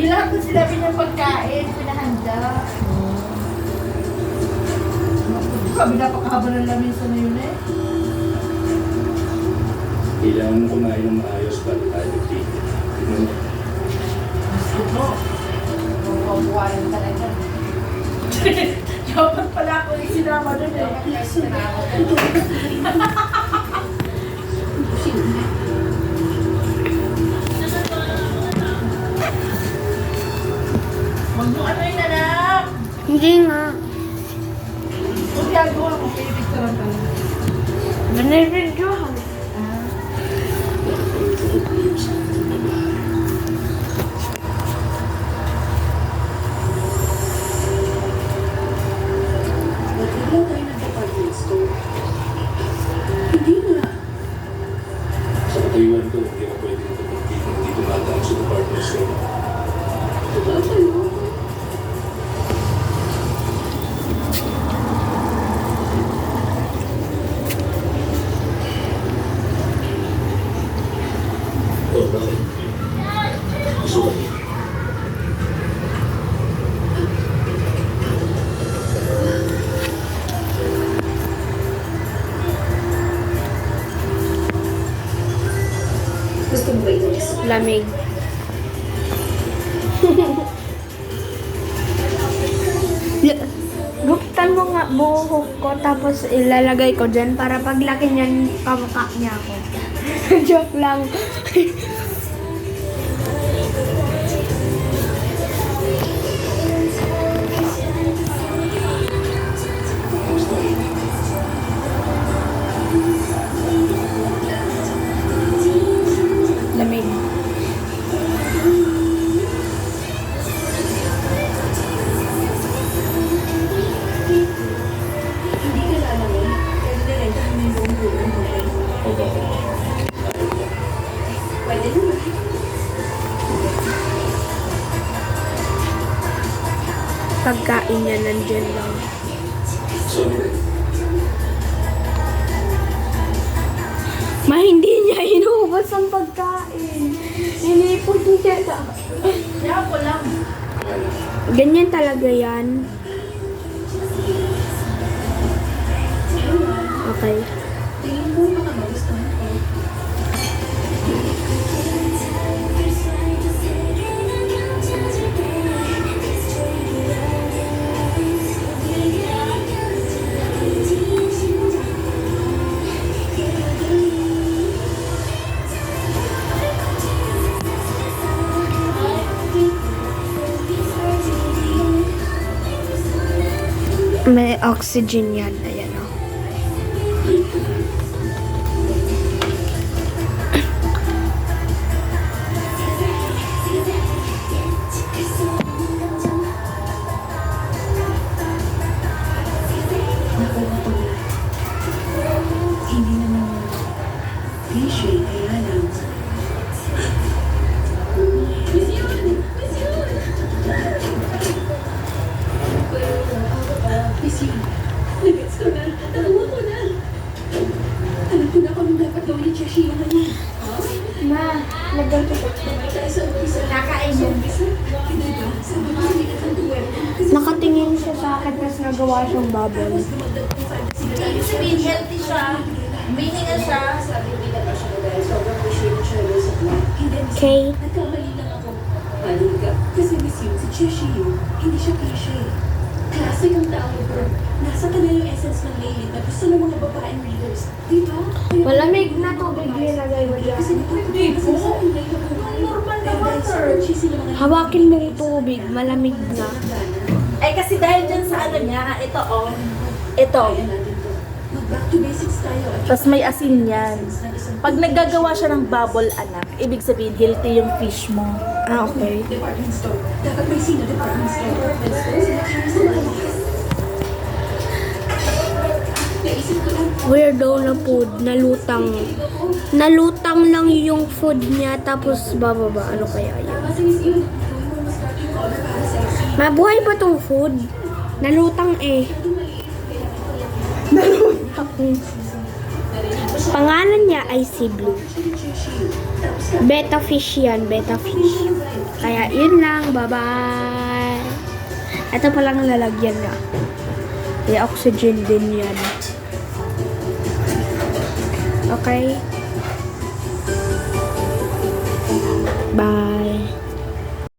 Lahat na sinabi niya pagkain, pinahanda. Sabi napakahaba ng lamesa na yun eh. Kailangan mo kumain ng maayos bago tayo magtigil. Tignan mo. Ito. Mabuhayan talaga. Dapat pala ako isinama doon eh. Ano yun, anak? Hindi nga. Kung ginagawa mo, pinipicturan ka lang. Binibidyohan. Wala tayo ng department store. Hindi nga. Sa katayuan ko, hindi ka pwede magpapagtig kung hindi tumatang sa department store. Diba kayo? Oh, bakit? Gusto ka? Gusto mo ba inis? Lamig. Buktan mo nga buhok ko tapos ilalagay ko dyan para paglaki niyan kamukha niya ako. Joke lang. Lamig. Hindi ka lalaman. Pwede na rin kami yung buong buong buhay. O bakit? Pwede naman. Pagkain niya nandyan lang. Sorry. Hindi niya inuubos ang pagkain. Inipon niya na. Kaya ko lang. Ganyan talaga yan. Okay. Tingin mo baka magustuhan ko. May oxygen yan. Ayan o. Nakuha ko na. Hindi na naman. Cliche, kaya lang. Miss yun! Miss yun! Miss yun. Nag-gets ko na. Nakuha ko na. Alam ko na kung anong dapat gawin ni Cheshi yung ano. Ma, nagganto ko. Tumay tayo sa umpisa. Kakain Sa yan. umpisa. Hindi ba? Sabi ko hindi ka ng duweb. Nakatingin siya sa akin tapos nagawa siyang bubble. Dumagdag ng fantasy na Ibig sabihin, healthy siya. Humihinga siya. Sabi hindi na pa siya dahil sobrang appreciate siya sa club. Hindi, Miss Okay. Yun, nagkamali lang ako. Mali ka. Kasi Miss Yun, si Cheshi yun, hindi siya cliche. Classic ang tao bro. Nasa ka na yung essence ng lady na gusto ng mga babaeng readers. Di ba? Kaya- Malamig na tubig nilagay mo dyan. Kasi dito, Hindi po. Normal na water. Hawakin mo yung tubig, malamig na. Eh kasi dahil dyan sa ano niya, ito oh. Ito. Mag-back to basics tayo. Tapos may asin yan. Pag naggagawa siya ng bubble, anak, ibig sabihin healthy yung fish mo. Ah, okay. Department store. Dapat may sino department store. Department store. Sila kaya sa mga lakas. Naisip ko lang. Weirdo na food, nalutang. Nalutang lang yung food niya tapos bababa. Ano kaya yun? Kasi Miss Yun, gawin mo mas dark yung color para sexy. Mabuhay ba tong food? Nalutang eh. Nalutang. Pangalan niya ay si Blue. Betta fish yan, betta fish. Kaya yun lang. Bye-bye. Ito palang lalagyan niya. May oxygen din yan. Okay.